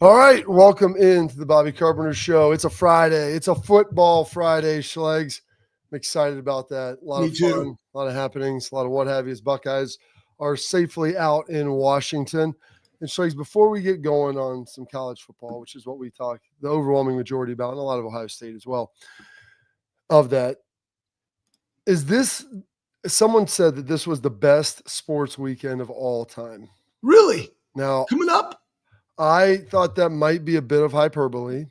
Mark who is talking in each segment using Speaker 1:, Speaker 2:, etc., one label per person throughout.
Speaker 1: All right, welcome into the Bobby Carpenter Show. It's a Friday. It's a football Friday, Schlegs. I'm excited about that. A lot
Speaker 2: Me
Speaker 1: of
Speaker 2: too.
Speaker 1: fun, a lot of happenings, a lot of what have you as Buckeyes are safely out in Washington. And Schlegs, before we get going on some college football, which is what we talk the overwhelming majority about, and a lot of Ohio State as well, of that, is this – someone said that this was the best sports weekend of all time.
Speaker 2: Really?
Speaker 1: Now,
Speaker 2: Coming up?
Speaker 1: I thought that might be a bit of hyperbole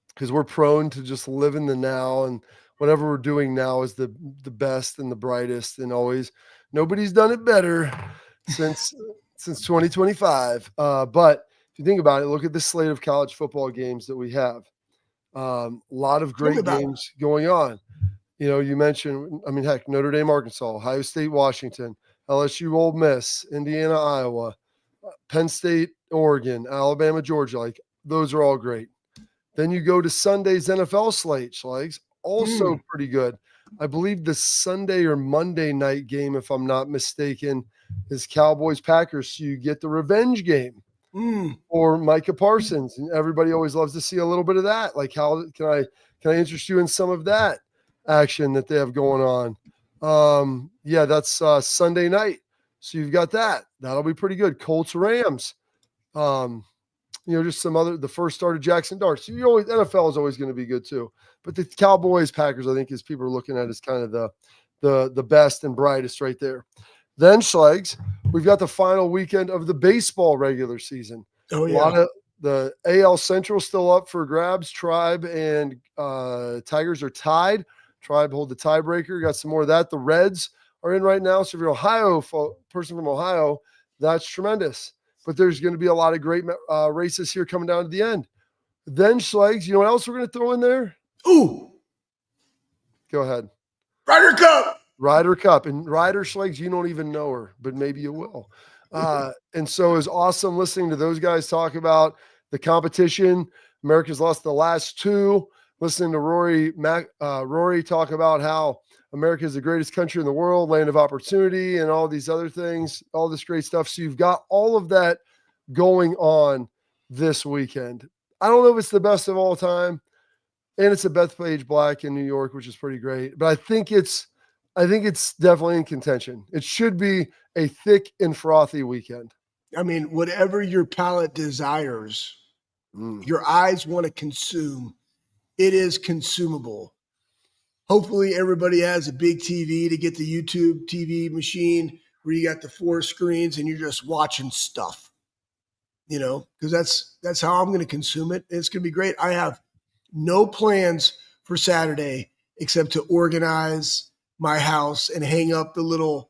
Speaker 1: because we're prone to just live in the now, and whatever we're doing now is the best and the brightest, and always nobody's done it better since 2025. But if you think about it, look at the slate of college football games that we have. A lot of great games going on. You know, you mentioned, I mean, heck, Notre Dame, Arkansas, Ohio State, Washington, LSU, Ole Miss, Indiana, Iowa, Penn State, Oregon, Alabama, Georgia. Like, those are all great. Then you go to Sunday's NFL slate, Schlegs, also pretty good. I believe the Sunday or Monday night game, if I'm not mistaken, is Cowboys-Packers. So you get the revenge game or Micah Parsons. And everybody always loves to see a little bit of that. Like, how can I interest you in some of that action that they have going on? Yeah, that's Sunday night. So you've got that. That'll be pretty good. Colts, Rams. Just some other, the first start of Jackson Dart. So NFL is always going to be good too. But the Cowboys, Packers, I think, as people are looking at, is kind of the best and brightest right there. Then, Schlegs, we've got the final weekend of the baseball regular season.
Speaker 2: Oh, yeah.
Speaker 1: A lot of the AL Central still up for grabs. Tribe and Tigers are tied. Tribe hold the tiebreaker. Got some more of that. The Reds are in right now. So if you're Ohio person from Ohio, that's tremendous. But there's going to be a lot of great races here coming down to the end. Then, Schlegs, you know what else we're going to throw in there?
Speaker 2: Ooh.
Speaker 1: Go ahead.
Speaker 2: Ryder Cup.
Speaker 1: Ryder Cup. And Ryder, Schlegs, you don't even know her, but maybe you will. And so it's awesome listening to those guys talk about the competition. America's lost the last two. Listening to Rory talk about how America is the greatest country in the world, land of opportunity, and all these other things, all this great stuff. So you've got all of that going on this weekend. I don't know if it's the best of all time, and it's a Bethpage Black in New York, which is pretty great. But I think it's definitely in contention. It should be a thick and frothy weekend.
Speaker 2: I mean, whatever your palate desires, your eyes want to consume, it is consumable. Hopefully everybody has a big TV to get the YouTube TV machine where you got the 4 screens and you're just watching stuff, because that's how I'm going to consume it. It's going to be great. I have no plans for Saturday except to organize my house and hang up the little,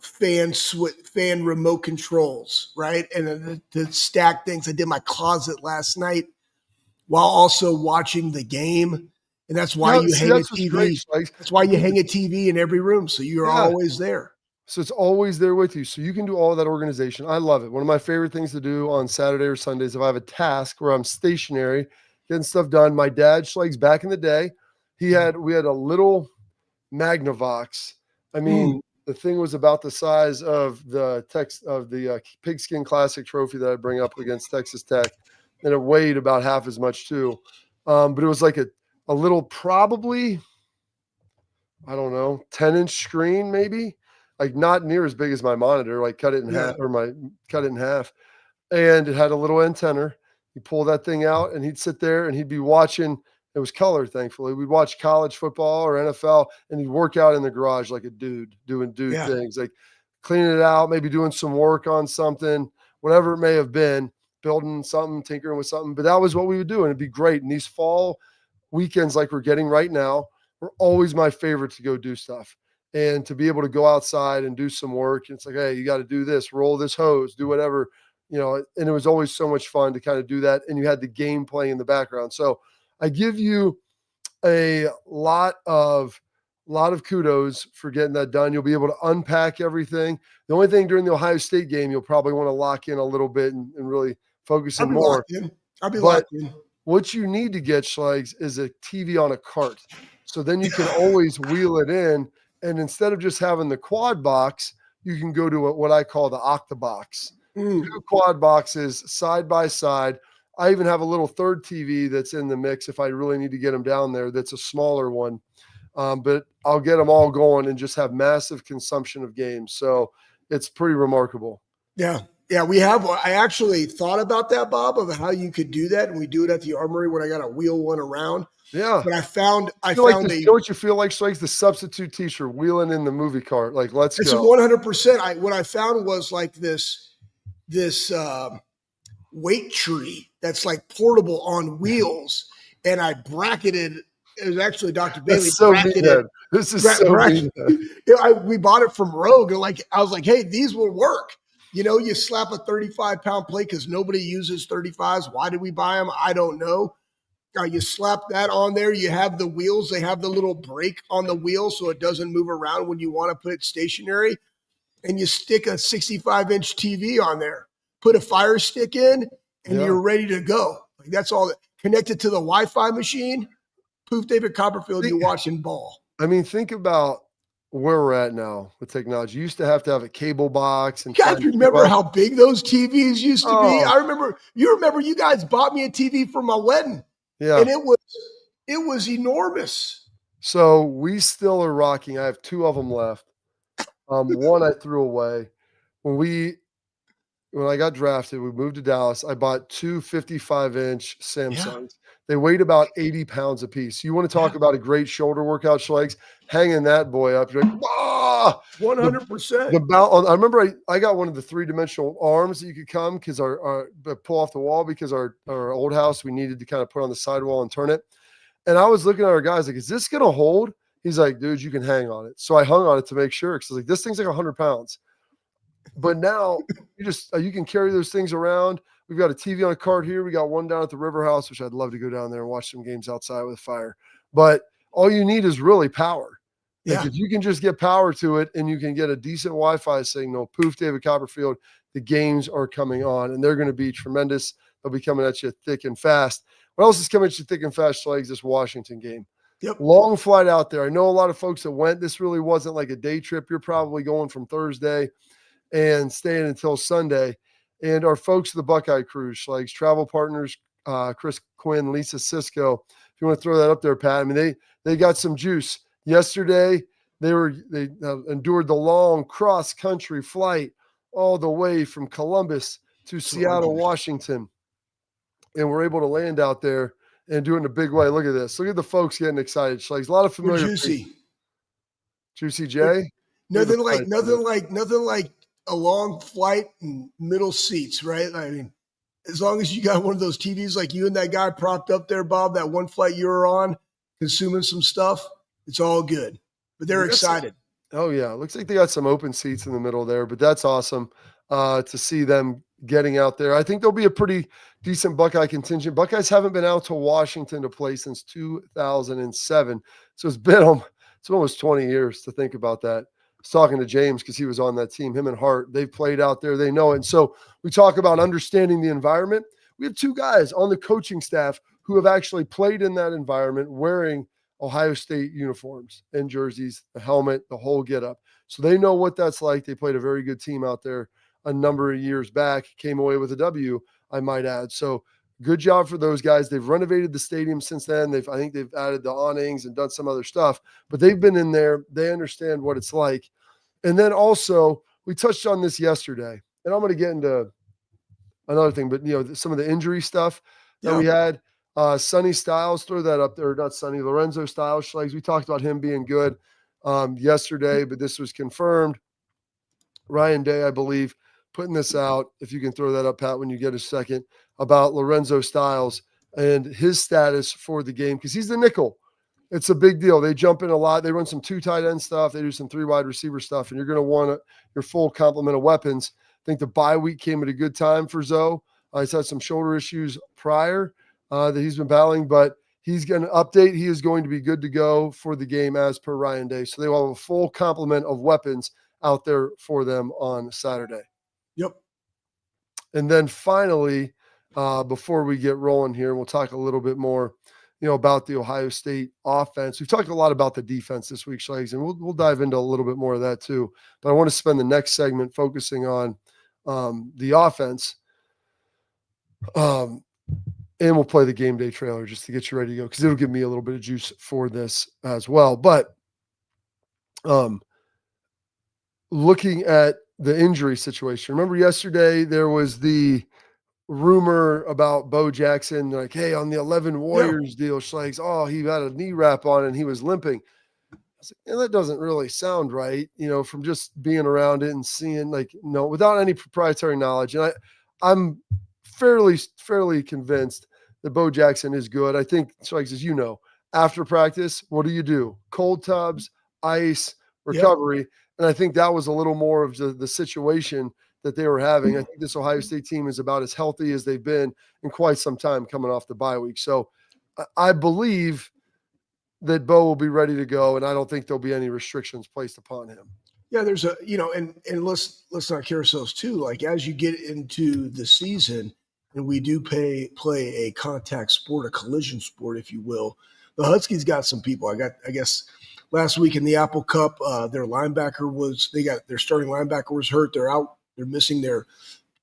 Speaker 2: fan remote controls, right? And to stack things. I did my closet last night while also watching the game. And that's why you hang a TV. Great, that's why you hang a TV in every room. So you're always there.
Speaker 1: So it's always there with you. So you can do all of that organization. I love it. One of my favorite things to do on Saturday or Sundays, if I have a task where I'm stationary, getting stuff done. My dad, Schlegs, back in the day, we had a little Magnavox. I mean, the thing was about the size of the Pigskin Classic trophy that I bring up against Texas Tech. And it weighed about half as much too. But it was like a little, probably, I don't know, 10-inch screen maybe, like not near as big as my monitor, like cut it in half. And it had a little antenna. You pull that thing out and he'd sit there and he'd be watching. It was color, thankfully. We'd watch college football or NFL and he'd work out in the garage like a dude, doing things, like cleaning it out, maybe doing some work on something, whatever it may have been, building something, tinkering with something. But that was what we would do. And it'd be great. And these fall weekends like we're getting right now are always my favorite to go do stuff. And to be able to go outside and do some work. It's like, hey, you got to do this, roll this hose, do whatever, and it was always so much fun to kind of do that. And you had the game playing in the background. So I give you a lot of kudos for getting that done. You'll be able to unpack everything. The only thing during the Ohio State game, you'll probably want to lock in a little bit and really focus in more.
Speaker 2: I'll be locked in.
Speaker 1: What you need to get, Schlegs, is a TV on a cart. So then you can always wheel it in. And instead of just having the quad box, you can go to what I call the octabox. 2 quad boxes side by side. I even have a little third TV that's in the mix if I really need to get them down there. That's a smaller one. But I'll get them all going and just have massive consumption of games. So it's pretty remarkable.
Speaker 2: Yeah. Yeah, I actually thought about that, Bob, of how you could do that. And we do it at the Armory when I got to wheel one around.
Speaker 1: Yeah.
Speaker 2: But I found
Speaker 1: you know what you feel like, Strikes? The substitute teacher wheeling in the movie cart. Like, let's
Speaker 2: it's
Speaker 1: go.
Speaker 2: 100%. What I found was like this weight tree that's like portable on wheels. And I bracketed. It was actually Dr. Bailey.
Speaker 1: That's so meathead. This is so meathead.
Speaker 2: We bought it from Rogue. And I was like, hey, these will work. You know, you slap a 35-pound plate because nobody uses 35s. Why did we buy them? I don't know. You slap that on there. You have the wheels. They have the little brake on the wheel so it doesn't move around when you want to put it stationary. And you stick a 65-inch TV on there. Put a Fire Stick in, and you're ready to go. Like, that's all. Connected to the Wi-Fi machine. Poof, David Copperfield, you're watching ball.
Speaker 1: I mean, think about where we're at now with technology. You used to have a cable box. And
Speaker 2: you guys remember how big those TVs used to be? I remember. You remember you guys bought me a TV for my wedding.
Speaker 1: Yeah.
Speaker 2: And it was enormous.
Speaker 1: So we still are rocking. I have 2 of them left. One I threw away. When I got drafted, we moved to Dallas. I bought 2 55-inch Samsungs. Yeah. They weighed about 80 pounds a piece. You want to talk about a great shoulder workout, Schlegs? Hanging that boy up. You're like,
Speaker 2: 100%.
Speaker 1: I remember I got one of the 3-dimensional arms that you could come because our pull off the wall because our old house, we needed to kind of put on the sidewall and turn it. And I was looking at our guys like, is this going to hold? He's like, dude, you can hang on it. So I hung on it to make sure because like, this thing's like 100 pounds. But now you can carry those things around. We've got a TV on a cart here. We got one down at the River House, which I'd love to go down there and watch some games outside with fire. But all you need is really power. Like if you can just get power to it and you can get a decent Wi-Fi signal, poof, David Copperfield, the games are coming on and they're going to be tremendous. They'll be coming at you thick and fast. What else is coming at you thick and fast, Schlegs? This Washington game.
Speaker 2: Yep.
Speaker 1: Long flight out there. I know a lot of folks that went. This really wasn't like a day trip. You're probably going from Thursday and staying until Sunday. And our folks at the Buckeye Cruise, Schlegs, travel partners, Chris Quinn, Lisa Cisco. If you want to throw that up there, Pat. I mean, they got some juice. Yesterday, they endured the long cross-country flight all the way from Columbus to Seattle, Washington, and we're able to land out there and do it in a big way. Look at this. Look at the folks getting excited. Schlegs, a lot of familiar. Juicy J.
Speaker 2: Nothing like a long flight and middle seats, right? I mean, as long as you got one of those TVs like you and that guy propped up there, Bob, that one flight you were on, consuming some stuff, it's all good. But they're excited.
Speaker 1: Oh, yeah. Looks like they got some open seats in the middle there, but that's awesome to see them getting out there. I think there'll be a pretty decent Buckeye contingent. Buckeyes haven't been out to Washington to play since 2007. So it's almost 20 years to think about that. I was talking to James because he was on that team, him and Hart. They've played out there. They know it. And so we talk about understanding the environment. We have 2 guys on the coaching staff who have actually played in that environment wearing Ohio State uniforms and jerseys, the helmet, the whole get-up. So they know what that's like. They played a very good team out there a number of years back, came away with a W, I might add. So good job for those guys. They've renovated the stadium since then. I think they've added the awnings and done some other stuff, but they've been in there. They understand what it's like. And then also, we touched on this yesterday, and I'm going to get into another thing, but some of the injury stuff that we had. Sonny Styles, throw that up there. Not Sonny, Lorenzo Styles, Schlegs. We talked about him being good yesterday, but this was confirmed. Ryan Day, I believe, putting this out. If you can throw that up, Pat, when you get a second, about Lorenzo Styles and his status for the game, because he's the nickel. It's a big deal. They jump in a lot. They run some 2 tight end stuff. They do some 3 wide receiver stuff, and you're going to want your full complement of weapons. I think the bye week came at a good time for Zoe. He's had some shoulder issues prior that he's been battling, but he's going to update. He is going to be good to go for the game as per Ryan Day. So they will have a full complement of weapons out there for them on Saturday.
Speaker 2: Yep.
Speaker 1: And then finally, before we get rolling here, we'll talk a little bit more, about the Ohio State offense. We've talked a lot about the defense this week, Schlegs, and we'll dive into a little bit more of that too. But I want to spend the next segment focusing on the offense. And we'll play the game day trailer just to get you ready to go, because it'll give me a little bit of juice for this as well. But looking at the injury situation, remember yesterday there was the rumor about Bo Jackson, like, hey, on the 11 Warriors deal, Schleg's, he had a knee wrap on and he was limping. I was like, that doesn't really sound right, from just being around it and seeing, without any proprietary knowledge. And I'm fairly convinced that Bo Jackson is good. I think, Schleg's, as you know, after practice, what do? Cold tubs, ice, recovery. Yep. And I think that was a little more of the situation that they were having. I think this Ohio State team is about as healthy as they've been in quite some time coming off the bye week. So I believe that Bo will be ready to go, and I don't think there'll be any restrictions placed upon him.
Speaker 2: Yeah, there's and let's not kid ourselves too. Like, as you get into the season, and we do play a contact sport, a collision sport, if you will, the Huskies got some people. I guess last week in the Apple Cup, their starting linebacker was hurt. They're out. They're missing their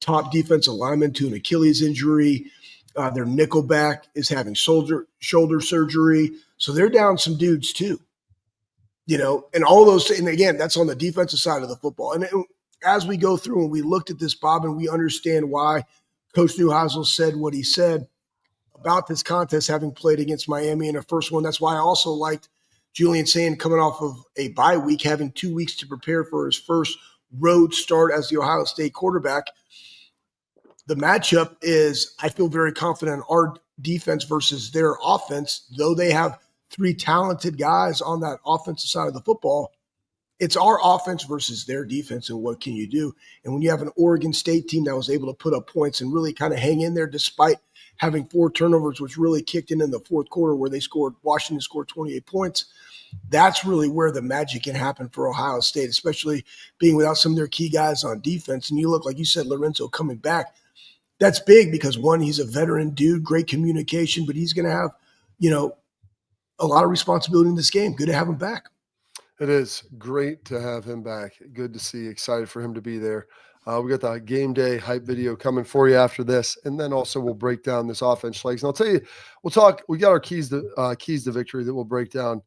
Speaker 2: top defensive lineman to an Achilles injury. Their nickelback is having shoulder surgery. So they're down some dudes too, and all those. And again, that's on the defensive side of the football. And as we go through and we looked at this, Bob, and we understand why Coach Neuheisel said what he said about this contest, having played against Miami in the first one. That's why I also liked Julian Sand coming off of a bye week, having 2 weeks to prepare for his first road start as the Ohio State quarterback. The matchup is, I feel very confident in our defense versus their offense. Though they have 3 talented guys on that offensive side of the football, it's our offense versus their defense, and what can you do? And when you have an Oregon State team that was able to put up points and really kind of hang in there despite having 4 turnovers, which really kicked in the fourth quarter where Washington scored 28 points, that's really where the magic can happen for Ohio State, especially being without some of their key guys on defense. And you look, like you said, Lorenzo coming back. That's big because, one, he's a veteran dude, great communication, but he's going to have, a lot of responsibility in this game. Good to have him back.
Speaker 1: It is great to have him back. Good to see. Excited for him to be there. We got the game day hype video coming for you after this, and then also we'll break down this offense, Schleg's. And I'll tell you, we got our keys to victory that we'll break down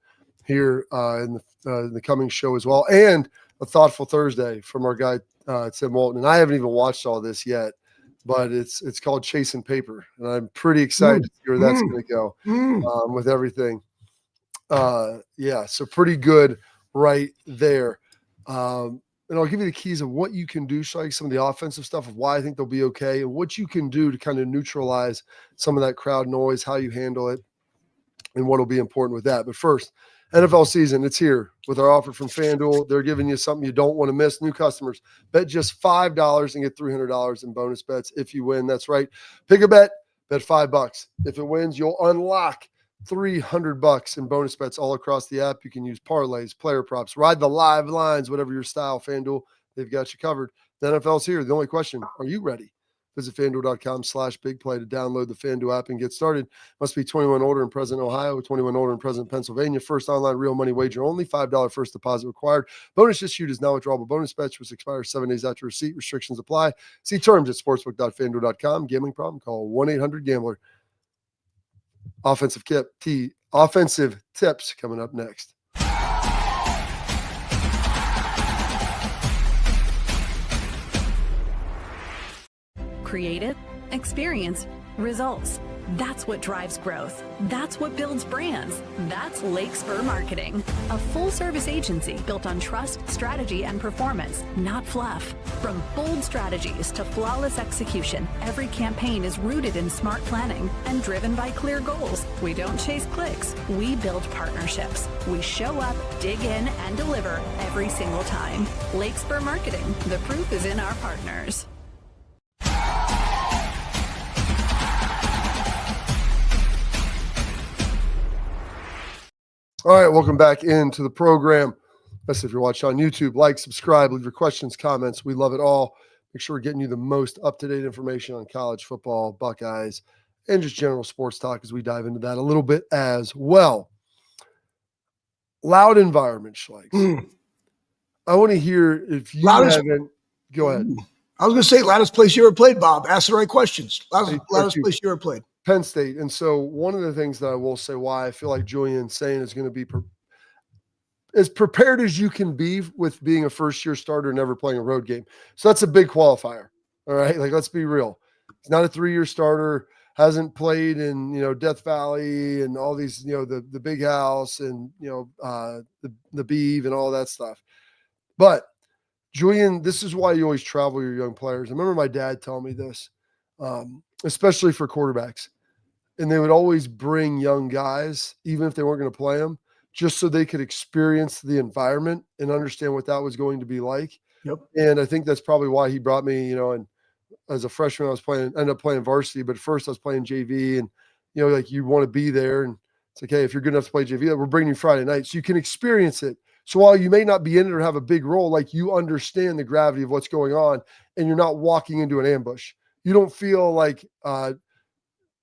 Speaker 1: here in the coming show as well, and a thoughtful Thursday from our guy Tim Walton. And I haven't even watched all this yet, but it's called Chasing Paper, and I'm pretty excited to see where that's going to go with everything. So pretty good right there. And I'll give you the keys of what you can do, like some of the offensive stuff of why I think they'll be okay, and what you can do to kind of neutralize some of that crowd noise, how you handle it, and what will be important with that. But first, NFL season, it's here with our offer from FanDuel. They're giving you something you don't want to miss. New customers, bet just $5 and get $300 in bonus bets if you win. That's right. Pick a bet $5. If it wins, you'll unlock $300 in bonus bets all across the app. You can use parlays, player props, ride the live lines, whatever your style. FanDuel, they've got you covered. The NFL's here. The only question, are you ready? Visit FanDuel.com/bigplay to download the FanDuel app and get started. Must be 21 older and present in Ohio, 21 older and present in Pennsylvania. First online real money wager only. $5 first deposit required. Bonus issued is now withdrawable bonus bets, which expires 7 days after receipt. Restrictions apply. See terms at sportsbook.fanduel.com. Gambling problem? Call 1-800-GAMBLER. Offensive tips coming up next.
Speaker 3: Creative, experience, results. That's what drives growth. That's what builds brands. That's Lake Spur Marketing, a full-service agency built on trust, strategy, and performance, not fluff. From bold strategies to flawless execution, every campaign is rooted in smart planning and driven by clear goals. We don't chase clicks. We build partnerships. We show up, dig in, and deliver every single time. Lake Spur Marketing. The proof is in our partners.
Speaker 1: All right, welcome back into the program. If you're watching on YouTube, like, subscribe, leave your questions, comments. We love it all. Make sure we're getting you the most up-to-date information on college football, Buckeyes, and just general sports talk as we dive into that a little bit as well. Loud environment, Schleg's. I want to hear if you haven't. Go ahead.
Speaker 2: I was going to say, loudest place you ever played, Bob. Ask the right questions. Loudest place you ever played.
Speaker 1: Penn State. And so one of the things that I will say why I feel like Julian Sayin is going to be as prepared as you can be with being a first-year starter and never playing a road game. So that's a big qualifier. All right, like let's be real. He's not a 3-year starter. Hasn't played in Death Valley and all these the Big House and the Beeve and all that stuff. But Julian, this is why you always travel your young players. I remember my dad telling me this, especially for quarterbacks. And they would always bring young guys, even if they weren't going to play them, just so they could experience the environment and understand what that was going to be like.
Speaker 2: Yep.
Speaker 1: And I think that's probably why he brought me, and as a freshman, ended up playing varsity, but first I was playing JV and, like you want to be there. And it's like, hey, if you're good enough to play JV, we're bringing you Friday night so you can experience it. So while you may not be in it or have a big role, like you understand the gravity of what's going on and you're not walking into an ambush. You don't feel like,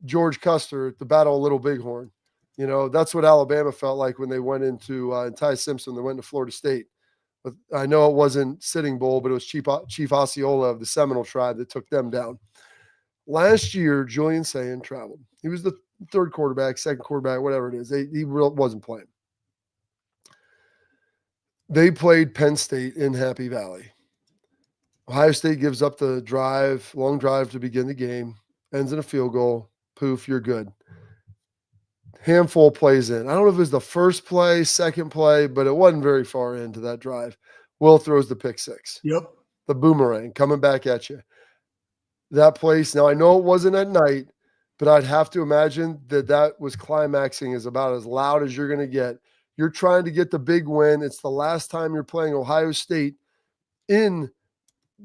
Speaker 1: George Custer at the Battle of Little Bighorn. That's what Alabama felt like when they went into Ty Simpson. They went to Florida State. But I know it wasn't Sitting Bull, but it was Chief Osceola of the Seminole tribe that took them down. Last year, Julian Sayin traveled. He was the third quarterback, second quarterback, whatever it is. He wasn't playing. They played Penn State in Happy Valley. Ohio State gives up the long drive to begin the game, ends in a field goal. Poof, you're good. Handful plays in. I don't know if it was the first play, second play, but it wasn't very far into that drive. Will throws the pick six.
Speaker 2: Yep.
Speaker 1: The boomerang coming back at you. That place, now I know it wasn't at night, but I'd have to imagine that was climaxing is about as loud as you're going to get. You're trying to get the big win. It's the last time you're playing Ohio State in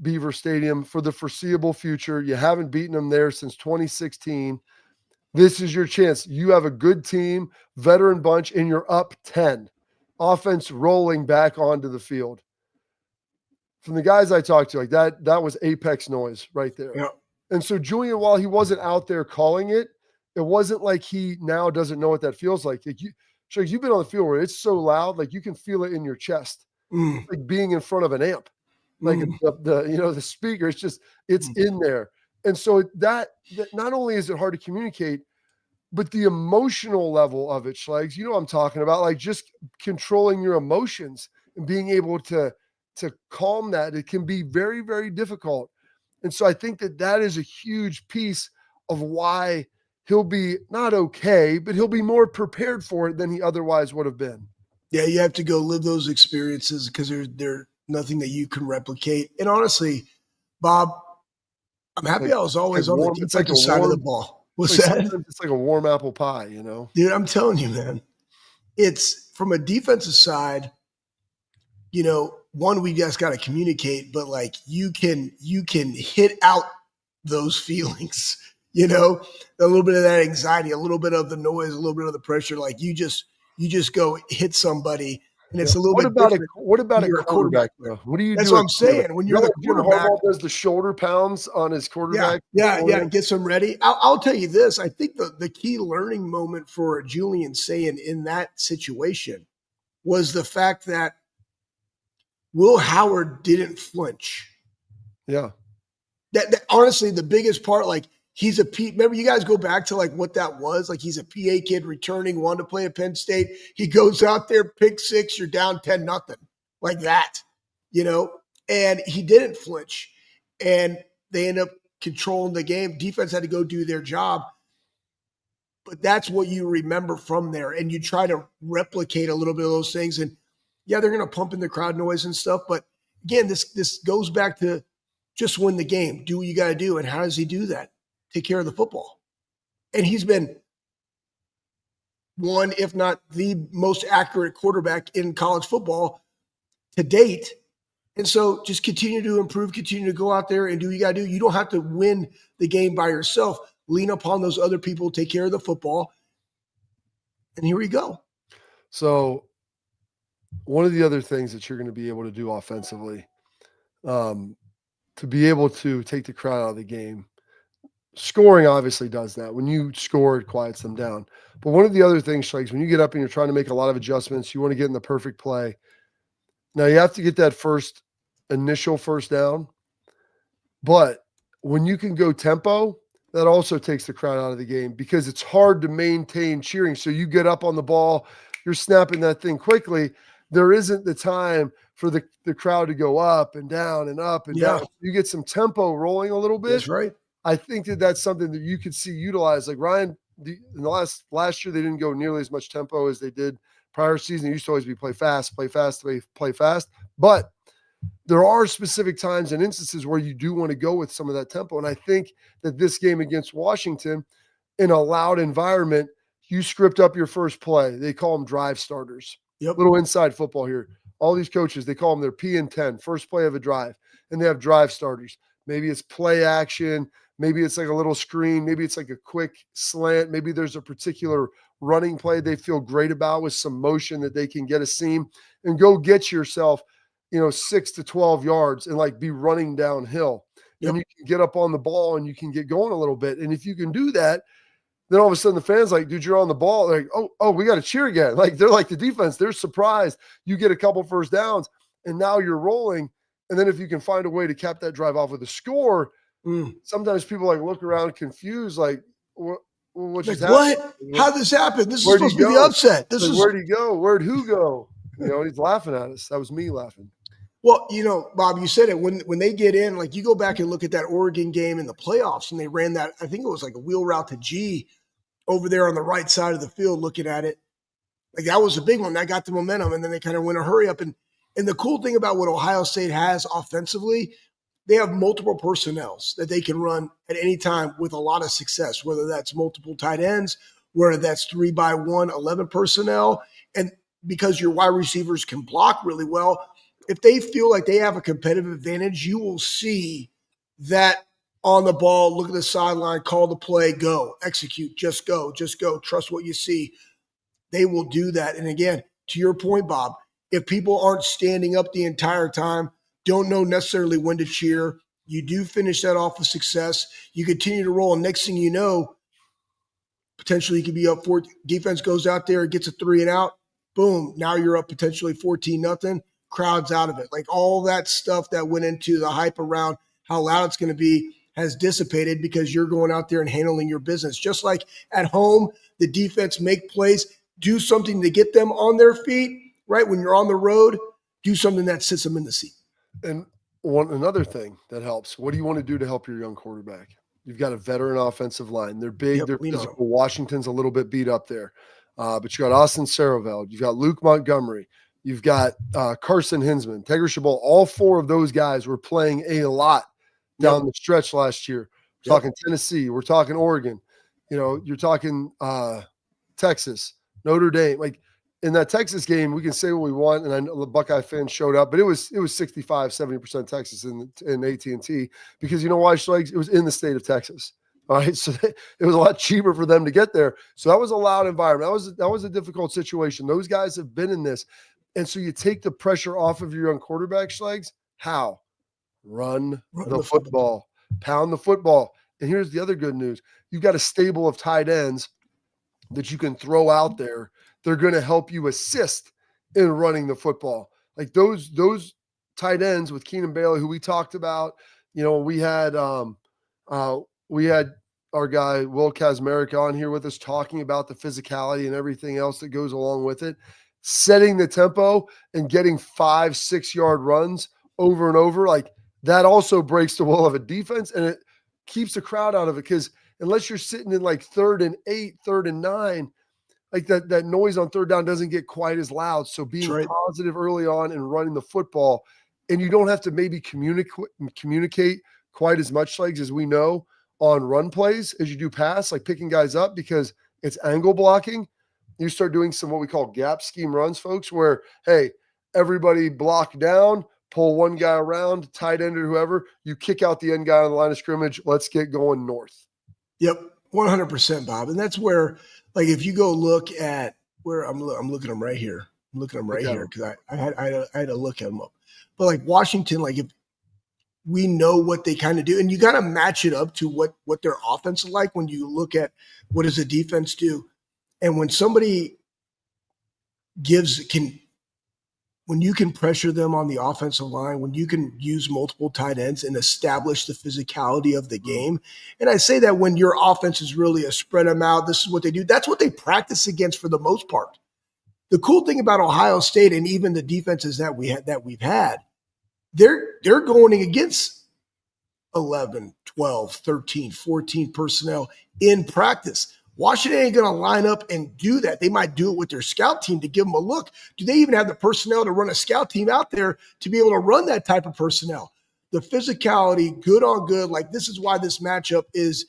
Speaker 1: Beaver Stadium for the foreseeable future. You haven't beaten them there since 2016. This is your chance. You have a good team, veteran bunch, and you're up 10. Offense rolling back onto the field. From the guys I talked to, like that was apex noise right there.
Speaker 2: Yeah.
Speaker 1: And so Julian, while he wasn't out there calling it, it wasn't like he now doesn't know what that feels like. You've been on the field where it's so loud, like you can feel it in your chest, like being in front of an amp, like the speaker. It's in there. And so that not only is it hard to communicate, but the emotional level of it, Schlegs, what I'm talking about, like just controlling your emotions and being able to calm that. It can be very, very difficult. And so I think that is a huge piece of why he'll be not okay, but he'll be more prepared for it than he otherwise would have been.
Speaker 2: Yeah, you have to go live those experiences because they're nothing that you can replicate. And honestly, Bob, I'm happy I was always on the defensive side of the ball. What's that?
Speaker 1: It's like a warm apple pie,
Speaker 2: Dude, I'm telling you, man. It's from a defensive side, one, we just got to communicate, but like you can hit out those feelings, a little bit of that anxiety, a little bit of the noise, a little bit of the pressure. Like you just go hit somebody. And it's a little bit different.
Speaker 1: What about a quarterback, though? What do you do?
Speaker 2: That's what I'm saying. When you're the quarterback,
Speaker 1: Harbaugh does the shoulder pounds on his quarterback.
Speaker 2: Yeah, gets him ready. I'll tell you this. I think the key learning moment for Julian Sayin in that situation was the fact that Will Howard didn't flinch.
Speaker 1: Yeah.
Speaker 2: That honestly, the biggest part, like, he's a P. Remember, you guys go back to like what that was. Like he's a PA kid returning, wanted to play at Penn State. He goes out there, pick six, you're down 10-0, like that, And he didn't flinch, and they end up controlling the game. Defense had to go do their job, but that's what you remember from there, and you try to replicate a little bit of those things. And yeah, they're going to pump in the crowd noise and stuff, but again, this goes back to just win the game, do what you got to do, and how does he do that? Take care of the football. And he's been one, if not the most accurate quarterback in college football to date. And so just continue to improve, continue to go out there and do what you got to do. You don't have to win the game by yourself. Lean upon those other people, take care of the football. And here we go.
Speaker 1: So one of the other things that you're going to be able to do offensively, to be able to take the crowd out of the game, scoring obviously does that. When you score, it quiets them down. But one of the other things, Schlegs, when you get up and you're trying to make a lot of adjustments, you want to get in the perfect play. Now you have to get that initial first down. But when you can go tempo, that also takes the crowd out of the game because it's hard to maintain cheering. So you get up on the ball, you're snapping that thing quickly. There isn't the time for the crowd to go up and down and up and down. You get some tempo rolling a little bit.
Speaker 2: That's right.
Speaker 1: I think that that's something that you could see utilized. Like Ryan, in the last year, they didn't go nearly as much tempo as they did prior season. It used to always be play fast, play fast, play fast. But there are specific times and instances where you do want to go with some of that tempo. And I think that this game against Washington, in a loud environment, you script up your first play. They call them drive starters.
Speaker 2: Yep.
Speaker 1: Little inside football here. All these coaches, they call them their P and 10, first play of a drive. And they have drive starters. Maybe it's play action. Maybe it's like a little screen. Maybe it's like a quick slant. Maybe there's a particular running play they feel great about with some motion that they can get a seam and go get yourself, 6 to 12 yards and like be running downhill.
Speaker 2: Yep.
Speaker 1: And you can get up on the ball and you can get going a little bit. And if you can do that, then all of a sudden the fans like, dude, you're on the ball. They're like, oh, we got to cheer again. Like they're like the defense. They're surprised. You get a couple first downs and now you're rolling. And then if you can find a way to cap that drive off with a score, sometimes people like look around confused, like, what just happened?
Speaker 2: What? How did this happen? This is supposed to be the upset.
Speaker 1: Where'd he go? Where'd who go? He's laughing at us. That was me laughing.
Speaker 2: Well, Bob, you said it. When they get in, like you go back and look at that Oregon game in the playoffs, and they ran that, I think it was like a wheel route to G over there on the right side of the field looking at it. Like that was a big one. That got the momentum, and then they kind of went a hurry up. And the cool thing about what Ohio State has offensively, they have multiple personnels that they can run at any time with a lot of success, whether that's multiple tight ends, whether that's 3-by-1, 11 personnel. And because your wide receivers can block really well, if they feel like they have a competitive advantage, you will see that on the ball, look at the sideline, call the play, go, execute, just go, trust what you see. They will do that. And again, to your point, Bob, if people aren't standing up the entire time, don't know necessarily when to cheer, you do finish that off with success. You continue to roll, and next thing you know, potentially you could be up 4. Defense goes out there, gets a 3 and out. Boom. Now you're up potentially 14-0. Crowd's out of it. Like all that stuff that went into the hype around how loud it's going to be has dissipated because you're going out there and handling your business. Just like at home, the defense make plays, do something to get them on their feet, right? When you're on the road, do something that sits them in the seat.
Speaker 1: And another thing that helps, what do you want to do to help your young quarterback? You've got a veteran offensive line. They're big, they're physical. Washington's a little bit beat up there. But you got Austin Saroveld, you've got Luke Montgomery, you've got Carson Hinsman, Tegra Chabot. All 4 of those guys were playing a lot down the stretch last year. We're talking Tennessee, we're talking Oregon, you're talking Texas, Notre Dame. Like in that Texas game, we can say what we want, and I know the Buckeye fans showed up, but it was 65-70% Texas in AT&T because you know why, Schlegs? It was in the state of Texas. All right, so it was a lot cheaper for them to get there. So that was a loud environment. That was a difficult situation. Those guys have been in this, and so you take the pressure off of your young quarterback, Schlegs. How? Run the football, pound the football. And here's the other good news: you've got a stable of tight ends that you can throw out there. They're going to help you assist in running the football. Like those tight ends with Keenan Bailey, who we talked about. We had our guy Will Kazmarek on here with us talking about the physicality and everything else that goes along with it, setting the tempo and getting 5-6 yard runs over and over. Like that also breaks the will of a defense, and it keeps the crowd out of it because unless you're sitting in like 3rd and 8, 3rd and 9. Like that noise on 3rd down doesn't get quite as loud. So being positive early on and running the football, and you don't have to maybe communicate quite as much, Legs, as we know on run plays as you do pass, like picking guys up because it's angle blocking. You start doing some what we call gap scheme runs, folks, where, hey, everybody block down, pull one guy around, tight end or whoever, you kick out the end guy on the line of scrimmage. Let's get going north.
Speaker 2: Yep, 100%, Bob. And that's where, like, if you go look at where I'm looking at them right here. I'm looking at them right here because I had to look at them up. But like Washington, like if we know what they kind of do, and you got to match it up to what their offense is like when you look at what does the defense do. And when somebody can when you can pressure them on the offensive line, when you can use multiple tight ends and establish the physicality of the game. And I say that when your offense is really a spread them out, this is what they do. That's what they practice against for the most part. The cool thing about Ohio State and even the defenses that we've had, they're going against 11, 12, 13, 14 personnel in practice. Washington ain't going to line up and do that. They might do it with their scout team to give them a look. Do they even have the personnel to run a scout team out there to be able to run that type of personnel? The physicality, good on good, like this is why this matchup is,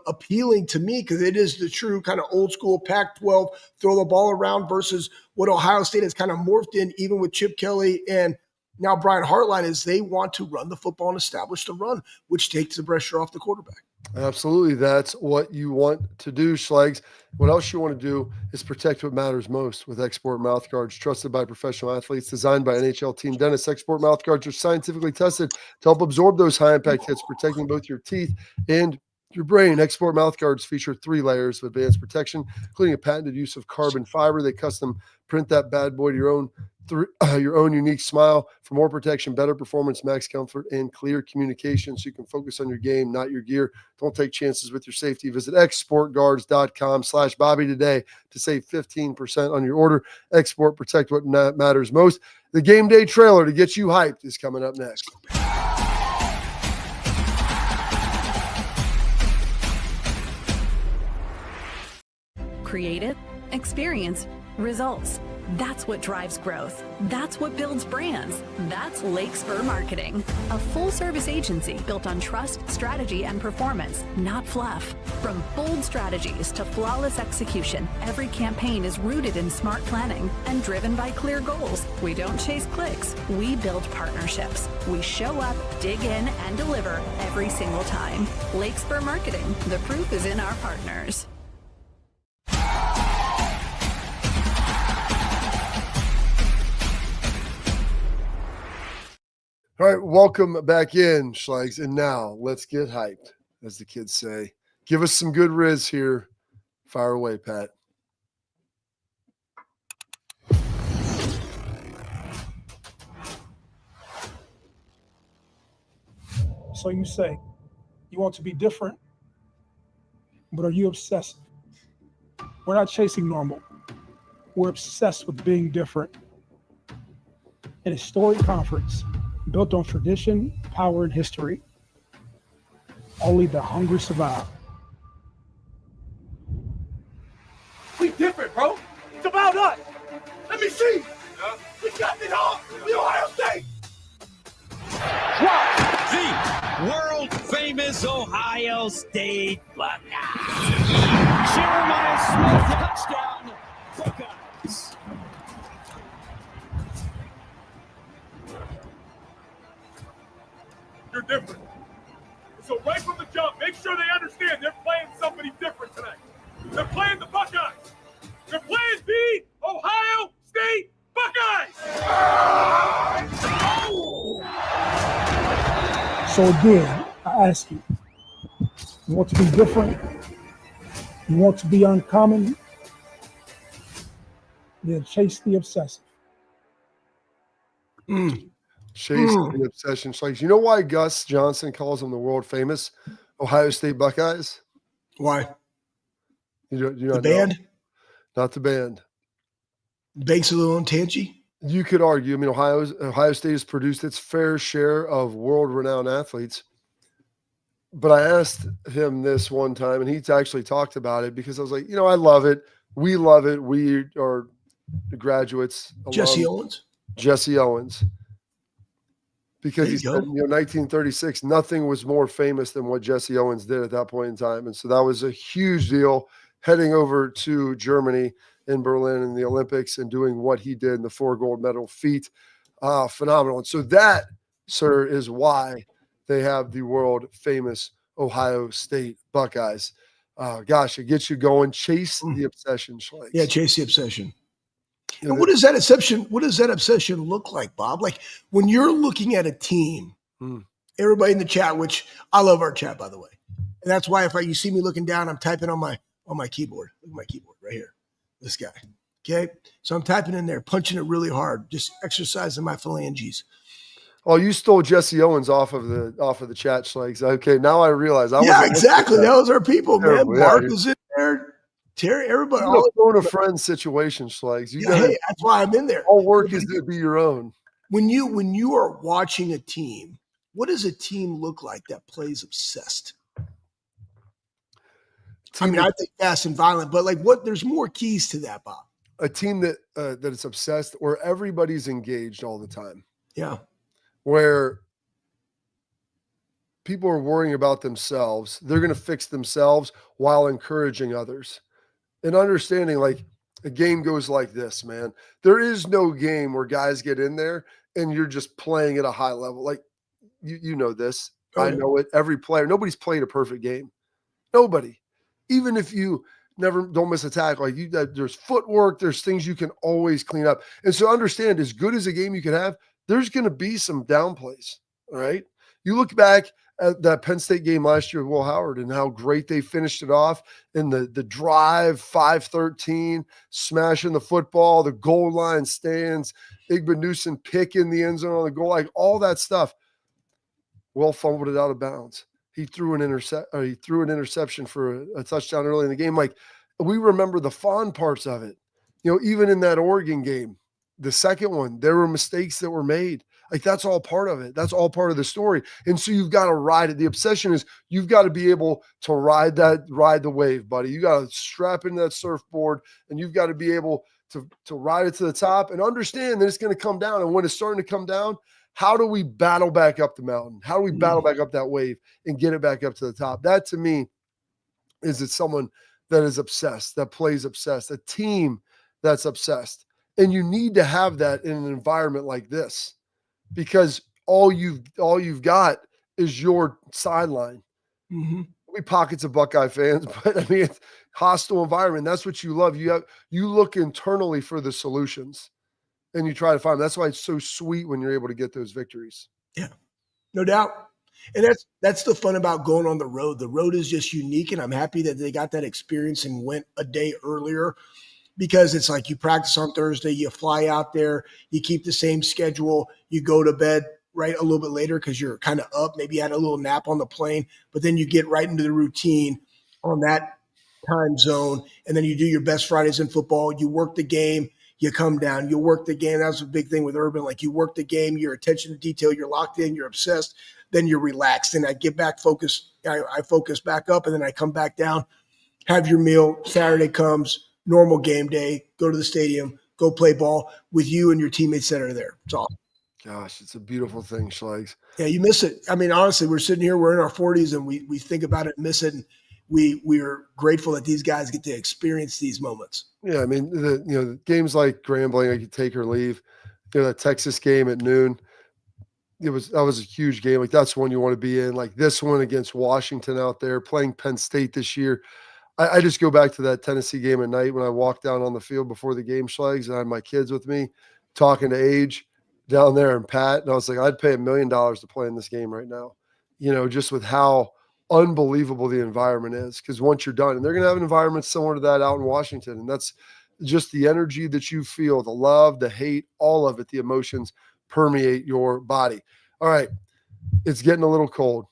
Speaker 2: appealing to me, because it is the true kind of old school Pac-12 throw the ball around versus what Ohio State has kind of morphed in, even with Chip Kelly and now Brian Hartline, is they want to run the football and establish the run, which takes the pressure off the quarterback.
Speaker 1: Absolutely. That's what you want to do, Schlegs. What else you want to do is protect what matters most with Export mouth guards, trusted by professional athletes, designed by NHL team dentists. Export mouth guards are scientifically tested to help absorb those high-impact hits, protecting both your teeth and your brain. Export mouth guards feature 3 layers of advanced protection, including a patented use of carbon fiber. They custom print that bad boy to your own unique smile for more protection, better performance, max comfort, and clear communication so you can focus on your game, not your gear. Don't take chances with your safety. Visit exportguards.com/Bobby today to save 15% on your order. Export, protect what matters most. The game day trailer to get you hyped is coming up next.
Speaker 3: Creative, experience, results. That's what drives growth. That's what builds brands. That's Lake Spur Marketing, a full-service agency built on trust, strategy, and performance, not fluff. From bold strategies to flawless execution, every campaign is rooted in smart planning and driven by clear goals. We don't chase clicks. We build partnerships. We show up, dig in, and deliver every single time. Lake Spur Marketing. The proof is in our partners.
Speaker 1: All right, welcome back in, Schlegs. And now let's get hyped, as the kids say. Give us some good riz here. Fire away, Pat.
Speaker 4: So you say you want to be different, but are you obsessive? We're not chasing normal. We're obsessed with being different. An historic conference built on tradition, power, and history. Only the hungry survive.
Speaker 5: We different, bro. It's about us. Let me see. Yeah. We got it all. We Ohio State.
Speaker 6: The world famous Ohio State Buckeyes. Jeremiah Smith touchdown. Buckeyes.
Speaker 5: You're different. So right from the jump, make sure they understand they're playing somebody different tonight. They're playing the Buckeyes. They're playing the Ohio State Buckeyes.
Speaker 4: So again, I ask you, you want to be different? You want to be uncommon? Then chase the obsessive.
Speaker 1: Chase the obsession. Schlegs. You know why Gus Johnson calls them the world famous Ohio State Buckeyes?
Speaker 2: Why?
Speaker 1: You
Speaker 2: The band?
Speaker 1: Not the band.
Speaker 2: Banks of the Tanchi?
Speaker 1: You could argue. I mean, Ohio State has produced its fair share of world-renowned athletes. But I asked him this one time, and he's actually talked about it because I was like, I love it. We love it. We are the graduates.
Speaker 2: Jesse Owens.
Speaker 1: Jesse Owens. Because he said, 1936, nothing was more famous than what Jesse Owens did at that point in time. And so that was a huge deal, heading over to Germany in Berlin in the Olympics and doing what he did in the 4 gold medal feat. Phenomenal. And so that, sir, is why they have the world famous Ohio State Buckeyes. Gosh, it gets you going. Chase the obsession, Schlegs.
Speaker 2: Yeah, chase the obsession. And what does that obsession look like, Bob? Like when you're looking at a team, everybody in the chat, which I love our chat, by the way. And that's why you see me looking down, I'm typing on my keyboard. Look at my keyboard right here. This guy. Okay. So I'm typing in there, punching it really hard, just exercising my phalanges.
Speaker 1: Oh, you stole Jesse Owens off of the chat, Schlegs. Okay, now I realize.
Speaker 2: Yeah, exactly. Those are people, man.
Speaker 1: Terrible.
Speaker 2: Mark
Speaker 1: Yeah,
Speaker 2: is in there. Terry, everybody.
Speaker 1: you're a phone a friend situation, Schlegs. You got
Speaker 2: hey, that's why I'm in there.
Speaker 1: all work is to be your own.
Speaker 2: When you are watching a team, what does a team look like that plays obsessed? I mean, I think fast and violent, but like there's more keys to that, Bob.
Speaker 1: A team that is obsessed, where everybody's engaged all the time.
Speaker 2: Yeah.
Speaker 1: Where people are worrying about themselves. They're going to fix themselves while encouraging others. And understanding, like, a game goes like this, man. There is no game where guys get in there and you're just playing at a high level. Like, you know this.
Speaker 2: Oh,
Speaker 1: I know it. Every player, nobody's played a perfect game. Nobody. Even if you don't miss a tackle, like there's footwork, there's things you can always clean up. And so understand, as good as a game you can have, there's going to be some down plays. All right. You look back at that Penn State game last year with Will Howard and how great they finished it off in the drive, 5-13, smashing the football, the goal line stands, Igbeneusen pick in the end zone on the goal, like all that stuff. Will fumbled it out of bounds. He threw an interception for a touchdown early in the game. Like, we remember the fond parts of it. You know, even in that Oregon game, the second one, there were mistakes that were made. Like, that's all part of it. That's all part of the story. And so you've got to ride it. The obsession is you've got to be able to ride the wave, buddy. You got to strap into that surfboard and you've got to be able to ride it to the top and understand that it's going to come down. And when it's starting to come down, how do we battle back up the mountain? How do we battle back up that wave and get it back up to the top? That, to me, is it's someone that is obsessed, that plays obsessed, a team that's obsessed. And you need to have that in an environment like this, because all you've got is your sideline.
Speaker 2: Mm-hmm.
Speaker 1: We pockets of Buckeye fans, but I mean, it's hostile environment. That's what you love. You look internally for the solutions. And you try to find them. That's why it's so sweet when you're able to get those victories.
Speaker 2: Yeah, no doubt. And that's the fun about going on the road. The road is just unique, and I'm happy that they got that experience and went a day earlier, because it's like you practice on Thursday, you fly out there, you keep the same schedule, you go to bed right a little bit later because you're kind of up, maybe you had a little nap on the plane, but then you get right into the routine on that time zone, and then you do your best Fridays in football, you work the game, you come down, you work the game. That's a big thing with Urban. Like, you work the game, your attention to detail, you're locked in, you're obsessed, then you're relaxed. And I get back focused. I focus back up, and then I come back down, have your meal. Saturday comes, normal game day, go to the stadium, go play ball with you and your teammates that are there. It's awesome.
Speaker 1: Gosh, it's a beautiful thing, Schlegs.
Speaker 2: Yeah, you miss it. I mean, honestly, we're sitting here, we're in our 40s, and we think about it and miss it. And we are grateful that these guys get to experience these moments.
Speaker 1: Yeah, I mean, the games like Grambling, I could take or leave. You know, that Texas game at noon, that was a huge game. Like, that's one you want to be in. Like this one against Washington out there, playing Penn State this year. I just go back to that Tennessee game at night when I walked down on the field before the game, Schlegs, and I had my kids with me talking to Age down there and Pat. And I was like, I'd pay $1 million to play in this game right now, you know, just with how unbelievable the environment is. Because once you're done, and they're going to have an environment similar to that out in Washington. And that's just the energy that you feel, the love, the hate, all of it, the emotions permeate your body. All right. It's getting a little cold.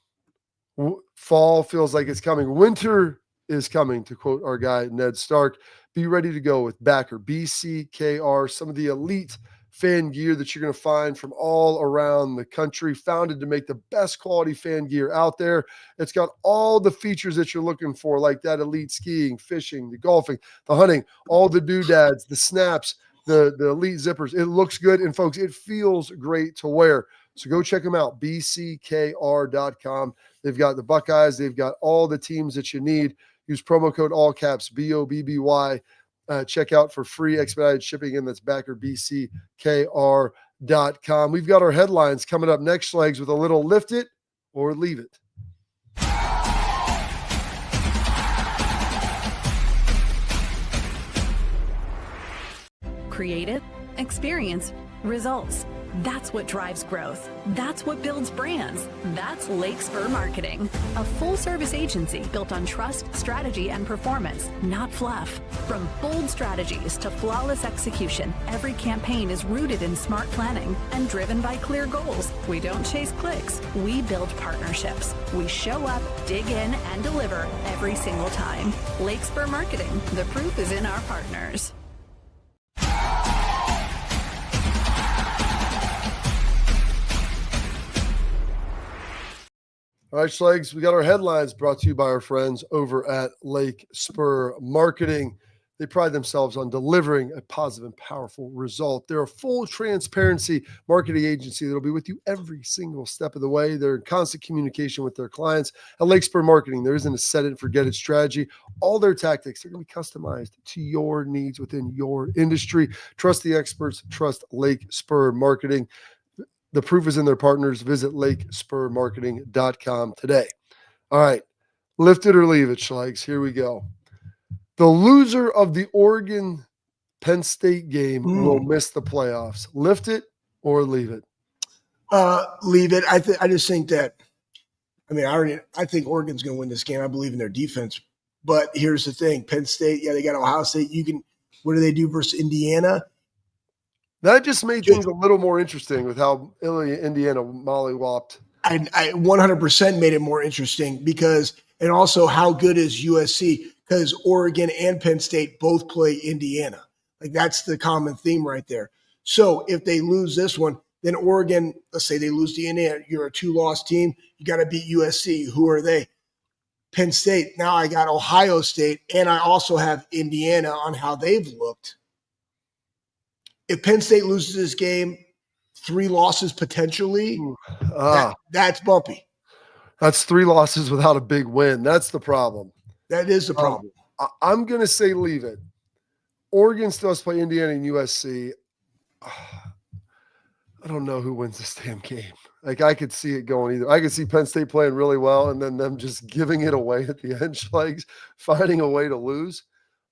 Speaker 1: Fall feels like it's coming. Winter is coming, to quote our guy, Ned Stark. Be ready to go with Backer, BCKR, some of the elite fan gear that you're going to find from all around the country, founded to make the best quality fan gear out there. It's got all the features that you're looking for, like that elite skiing, fishing, the golfing, the hunting, all the doodads, the snaps, the elite zippers. It looks good, and folks, it feels great to wear. So go check them out, bckr.com. They've got the Buckeyes. They've got all the teams that you need. Use promo code all caps, BOBBY. Check out for free expedited shipping, and that's Backer, BCKR.com. We've got our headlines coming up next, Schlegs, with a little lift it or leave it.
Speaker 3: Creative, experience, results. That's what drives growth. That's what builds brands. That's Lake Spur Marketing, a full-service agency built on trust, strategy, and performance, not fluff. From bold strategies to flawless execution, every campaign is rooted in smart planning and driven by clear goals. We don't chase clicks. We build partnerships. We show up, dig in, and deliver every single time. Lake Spur Marketing. The proof is in our partners.
Speaker 1: All right, Schlegs, we got our headlines brought to you by our friends over at Lake Spur Marketing. They pride themselves on delivering a positive and powerful result. They're a full transparency marketing agency that'll be with you every single step of the way. They're in constant communication with their clients. At Lake Spur Marketing, there isn't a set it and forget it strategy. All their tactics are going to be customized to your needs within your industry. Trust the experts. Trust Lake Spur Marketing. The proof is in their partners. Visit lakespurmarketing.com today. All right. Lift it or leave it, Schlegs. Here we go. The loser of the Oregon Penn State game will miss the playoffs. Lift it or leave it?
Speaker 2: Leave it. I just think that, I think Oregon's going to win this game. I believe in their defense. But here's the thing. Penn State, they got Ohio State. What do they do versus Indiana?
Speaker 1: That just made things a little more interesting with how Indiana mollywopped.
Speaker 2: I 100% made it more interesting and also how good is USC? Because Oregon and Penn State both play Indiana. Like that's the common theme right there. So if they lose this one, then Oregon, let's say they lose to Indiana, you're a 2-loss team. You got to beat USC. Who are they? Penn State. Now I got Ohio State, and I also have Indiana on how they've looked. If Penn State loses this game, 3 losses potentially, that's bumpy.
Speaker 1: That's 3 losses without a big win. That's the problem.
Speaker 2: That is the problem.
Speaker 1: I'm going to say leave it. Oregon still has to play Indiana and USC. I don't know who wins this damn game. Like, I could see it going either. I could see Penn State playing really well and then them just giving it away at the end, like finding a way to lose.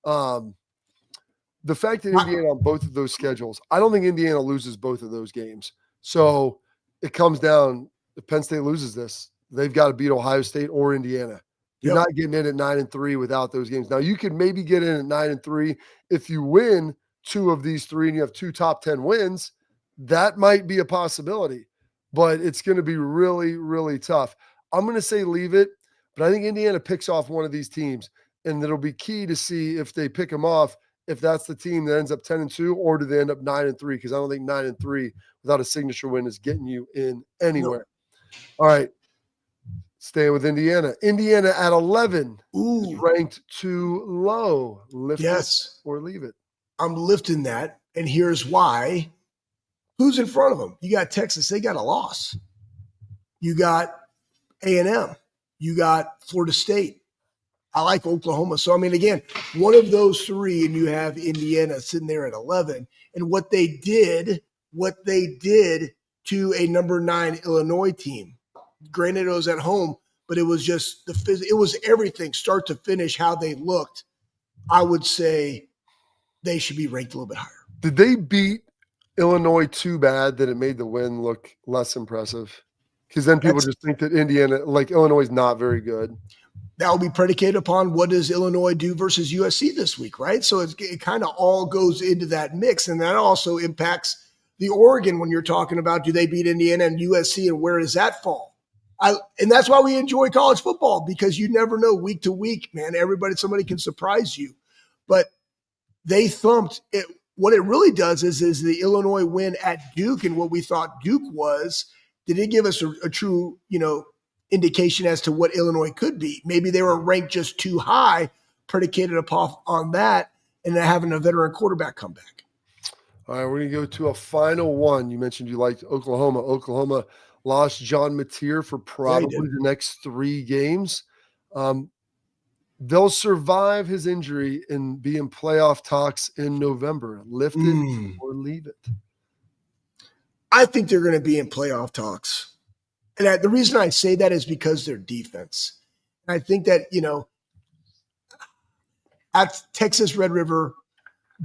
Speaker 1: The fact that Indiana on both of those schedules, I don't think Indiana loses both of those games. So it comes down, if Penn State loses this, they've got to beat Ohio State or Indiana. You're not getting in at 9-3 without those games. Now, you could maybe get in at 9-3 if you win 2 of these 3 and you have 2 top 10 wins. That might be a possibility, but it's going to be really, really tough. I'm going to say leave it, but I think Indiana picks off one of these teams, and it'll be key to see if they pick them off, if that's the team that ends up 10-2, or do they end up 9-3? Because I don't think 9-3 without a signature win is getting you in anywhere. No. All right. Staying with Indiana. Indiana at 11. Is ranked too low. Lift it or leave it?
Speaker 2: I'm lifting that, and here's why. Who's in front of them? You got Texas. They got a loss. You got A&M. You got Florida State. I like Oklahoma. So, again, one of those 3, and you have Indiana sitting there at 11. And what they did to a number 9 Illinois team. Granted, it was at home, but it was just it was everything, start to finish, how they looked. I would say they should be ranked a little bit higher.
Speaker 1: Did they beat Illinois too bad that it made the win look less impressive? Because then people just think that Illinois is not very good.
Speaker 2: That will be predicated upon what does Illinois do versus USC this week, right? So it kind of all goes into that mix, and that also impacts the Oregon when you're talking about do they beat Indiana and USC, and where does that fall? And that's why we enjoy college football, because you never know week to week, man. Somebody can surprise you. But they thumped it. What it really does is the Illinois win at Duke, and what we thought Duke was, did it give us a true, indication as to what Illinois could be? Maybe they were ranked just too high, predicated upon on that, and then having a veteran quarterback come back.
Speaker 1: All right, we're going to go to a final one. You mentioned you liked Oklahoma. Oklahoma lost John Mateer for probably the next 3 games. They'll survive his injury and be in playoff talks in November. Lift it or leave it?
Speaker 2: I think they're going to be in playoff talks. And the reason I say that is because their defense. And I think that, at Texas Red River,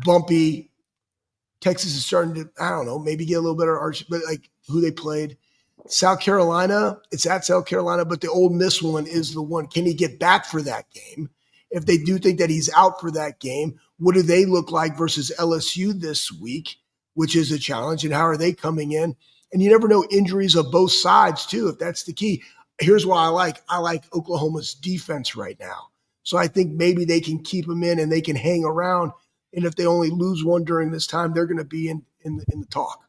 Speaker 2: bumpy, Texas is starting to, I don't know, maybe get a little better arch, but like who they played. South Carolina, it's at South Carolina, but the Ole Miss one is the one. Can he get back for that game? If they do think that he's out for that game, what do they look like versus LSU this week, which is a challenge, and how are they coming in? And you never know injuries of both sides too, if that's the key. Here's what I like Oklahoma's defense right now. So I think maybe they can keep them in and they can hang around. And if they only lose one during this time, they're going to be in the talk.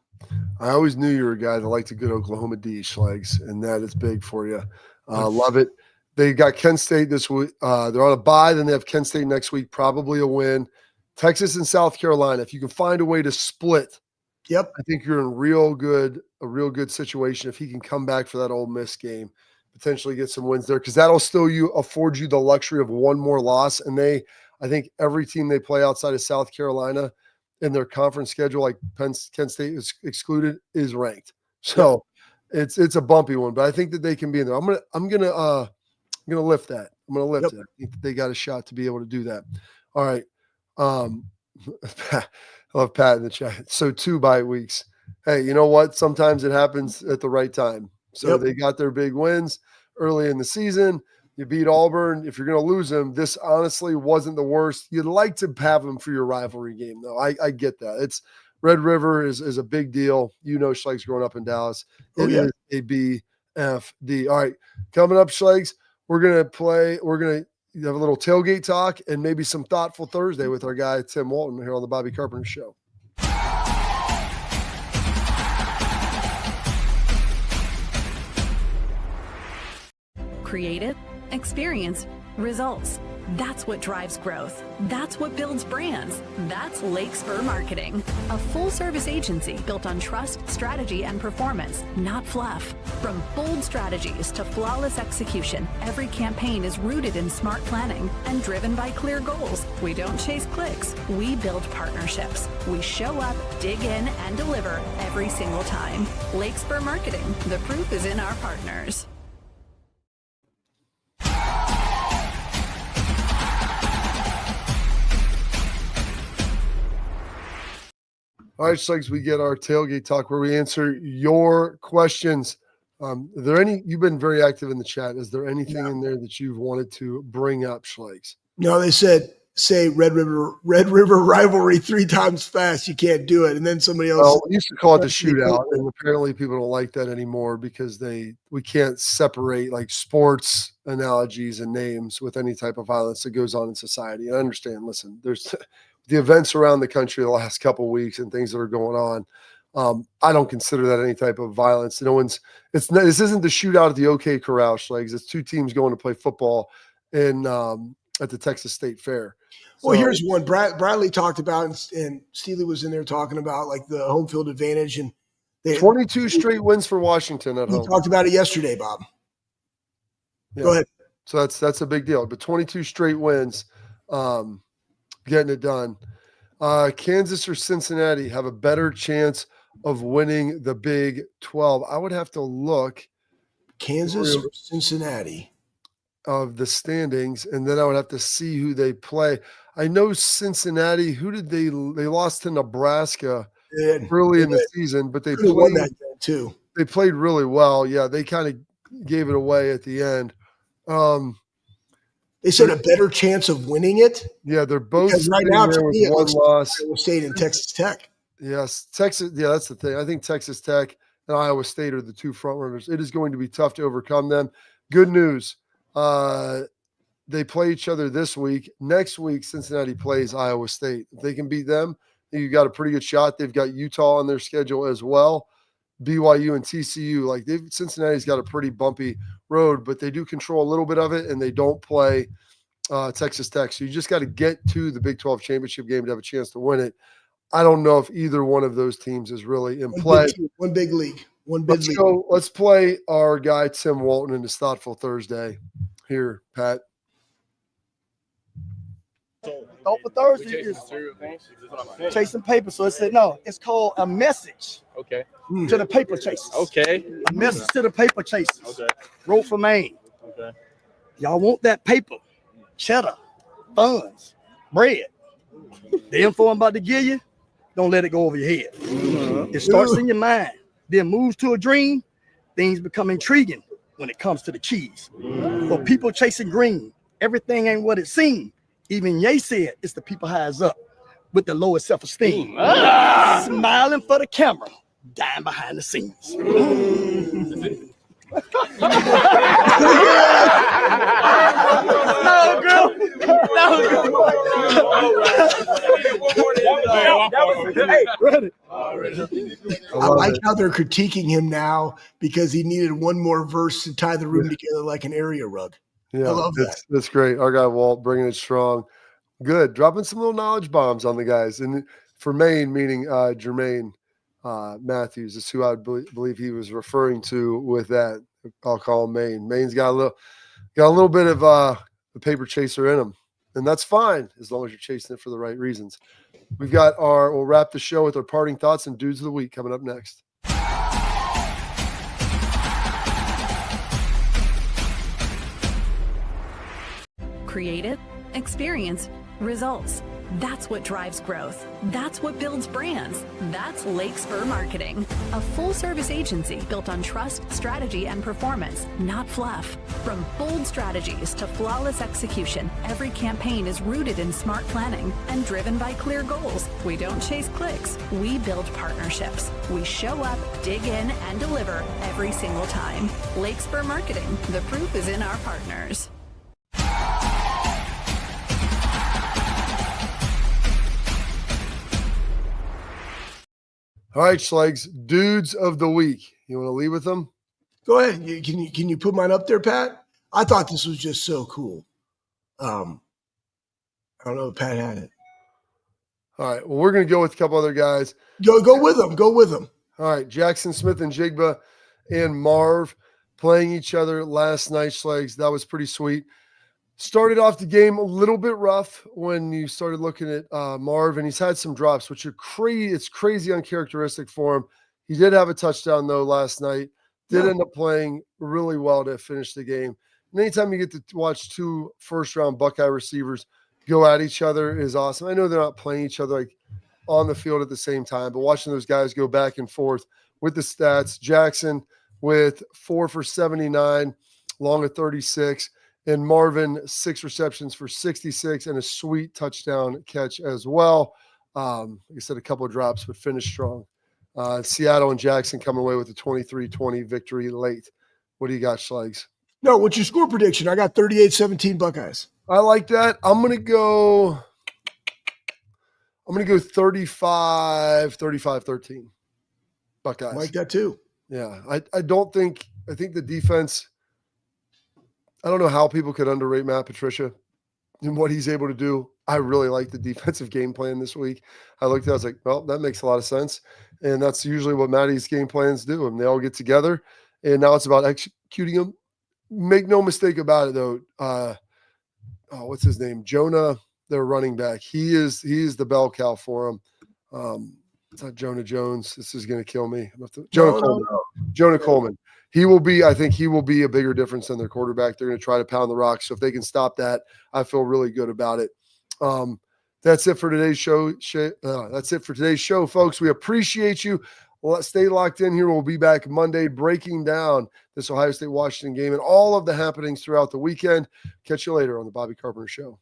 Speaker 1: I always knew you were a guy that liked a good Oklahoma D, Schlegs, and that is big for you. Love it. They got Kent State this week. They're on a bye. Then they have Kent State next week, probably a win. Texas and South Carolina. If you can find a way to split,
Speaker 2: yep,
Speaker 1: I think you're in a real good situation if he can come back for that Ole Miss game, potentially get some wins there, because that'll still afford you the luxury of one more loss. And I think every team they play outside of South Carolina in their conference schedule, like Kent State is excluded, is ranked. So it's a bumpy one, but I think that they can be in there. I'm gonna lift that. I'm gonna lift it. I think that they got a shot to be able to do that. All right. I love Pat in the chat. So 2 bye weeks. Hey, you know what? Sometimes it happens at the right time. So they got their big wins early in the season. You beat Auburn. If you're going to lose them, this honestly wasn't the worst. You'd like to have them for your rivalry game, though. I get that. It's Red River is a big deal. You know, Schlegs growing up in Dallas. It is a BFD. All right, coming up, Schlegs, we're going to have a little tailgate talk and maybe some thoughtful Thursday with our guy, Tim Walton, here on the Bobby Carpenter Show.
Speaker 3: Creative, experience, results. That's what drives growth. That's what builds brands. That's Lake Spur Marketing, a full-service agency built on trust, strategy, and performance, not fluff. From bold strategies to flawless execution, every campaign is rooted in smart planning and driven by clear goals. We don't chase clicks. We build partnerships. We show up, dig in, and deliver every single time. Lake Spur Marketing. The proof is in our partners.
Speaker 1: All right, Schlegs, we get our tailgate talk where we answer your questions. Are there any? You've been very active in the chat. Is there anything in there that you've wanted to bring up, Schlegs?
Speaker 2: No, they say Red River rivalry 3 times fast. You can't do it. And then somebody else.
Speaker 1: Well, we used to call it the shootout, and apparently people don't like that anymore because we can't separate like sports analogies and names with any type of violence that goes on in society. And I understand. Listen, there's the events around the country the last couple of weeks and things that are going on. I don't consider that any type of violence. This isn't the shootout at the OK Corral, Schlegs. It's 2 teams going to play football at the Texas State Fair.
Speaker 2: Well, here's one. Bradley talked about, and Steely was in there talking about like the home field advantage, and
Speaker 1: 22 straight wins for Washington at home.
Speaker 2: We talked about it yesterday, Bob.
Speaker 1: Yeah.
Speaker 2: Go ahead.
Speaker 1: So that's a big deal. But 22 straight wins, getting it done. Kansas or Cincinnati have a better chance of winning the Big 12. I would have to look.
Speaker 2: Kansas or Cincinnati
Speaker 1: of the standings, and then I would have to see who they play. I know Cincinnati. Who did they lost to Nebraska early in the season, but they played
Speaker 2: won that game too.
Speaker 1: They played really well. Yeah, they kind of gave it away at the end.
Speaker 2: They said a better chance of winning it.
Speaker 1: Yeah, they're both
Speaker 2: because right now to me,
Speaker 1: one loss.
Speaker 2: Iowa State and Texas Tech.
Speaker 1: Yes, Texas. Yeah, that's the thing. I think Texas Tech and Iowa State are the 2 front runners. It is going to be tough to overcome them. Good news. They play each other this week. Next week, Cincinnati plays Iowa State. If they can beat them, you got a pretty good shot. They've got Utah on their schedule as well. BYU and TCU. Cincinnati's got a pretty bumpy road, but they do control a little bit of it, and they don't play Texas Tech. So you just got to get to the Big 12 championship game to have a chance to win it. I don't know if either one of those teams is really in play.
Speaker 2: One big league.
Speaker 1: Let's play our guy Tim Walton in his Thoughtful Thursday. Here, Pat.
Speaker 7: Thoughtful Thursday is chasing paper. So it said, no, it's called a message.
Speaker 8: Okay.
Speaker 7: To the paper chasers.
Speaker 8: Okay.
Speaker 7: A message to the paper chasers.
Speaker 8: Okay.
Speaker 7: Wrote for Maine.
Speaker 8: Okay.
Speaker 7: Y'all want that paper, cheddar, funds, bread. The info I'm about to give you, don't let it go over your head. It starts in your mind, then moves to a dream. Things become intriguing when it comes to the cheese. For people chasing green, everything ain't what it seems. Even Ye said it's the people highs up with the lowest self-esteem. Smiling for the camera, dying behind the scenes.
Speaker 2: I like how they're critiquing him now because he needed one more verse to tie the room together like an area rug.
Speaker 1: Yeah,
Speaker 2: I love that.
Speaker 1: That's great. Our guy Walt bringing it strong. Good. Dropping some little knowledge bombs on the guys. And for Maine, meaning Jermaine Matthews, is who I believe he was referring to with that. I'll call him Maine. Maine's got a little bit of a paper chaser in him. And that's fine as long as you're chasing it for the right reasons. We'll wrap the show with our parting thoughts and dudes of the week coming up next.
Speaker 3: Creative, experience, results. That's what drives growth. That's what builds brands. That's Lake Spur Marketing, a full-service agency built on trust, strategy, and performance, not fluff. From bold strategies to flawless execution, every campaign is rooted in smart planning and driven by clear goals. We don't chase clicks. We build partnerships. We show up, dig in, and deliver every single time. Lake Spur Marketing. The proof is in our partners.
Speaker 1: All right, Schlegs, dudes of the week. You want to lead with them?
Speaker 2: Go ahead. Can you put mine up there, Pat? I thought this was just so cool. I don't know if Pat had it.
Speaker 1: All right. Well, we're going to go with a couple other guys.
Speaker 2: Go with them. Go with them.
Speaker 1: All right. Jackson Smith and Jigba and Marv playing each other last night, Schlegs. That was pretty sweet. Started off the game a little bit rough when you started looking at Marv, and he's had some drops, which are crazy. It's crazy uncharacteristic for him. He did have a touchdown, though, last night. Did end up playing really well to finish the game. And anytime you get to watch two first-round Buckeye receivers go at each other is awesome. I know they're not playing each other like on the field at the same time, but watching those guys go back and forth with the stats, Jackson with 4 for 79, long of 36, and Marvin 6 receptions for 66 and a sweet touchdown catch as well. Like I said, a couple of drops, but finished strong. Seattle and Jackson coming away with a 23-20 victory late. What do you got, Schlegs?
Speaker 2: No, what's your score prediction? I got 38-17 Buckeyes.
Speaker 1: I like that. I'm going to go 35-13 Buckeyes.
Speaker 2: I like that too.
Speaker 1: Yeah. I think the defense, I don't know how people could underrate Matt Patricia and what he's able to do. I really like the defensive game plan this week. I looked at it, I was like, well, that makes a lot of sense. And that's usually what Matty's game plans do. And they all get together. And now it's about executing them. Make no mistake about it, though. What's his name? Jonah, their running back. He is the bell cow for him. It's not Jonah Jones. This is going to kill me. Coleman. Jonah Coleman. I think he will be a bigger difference than their quarterback. They're going to try to pound the rock. So if they can stop that, I feel really good about it. That's it for today's show. That's it for today's show, folks. We appreciate you. Stay locked in here. We'll be back Monday breaking down this Ohio State-Washington game and all of the happenings throughout the weekend. Catch you later on the Bobby Carpenter Show.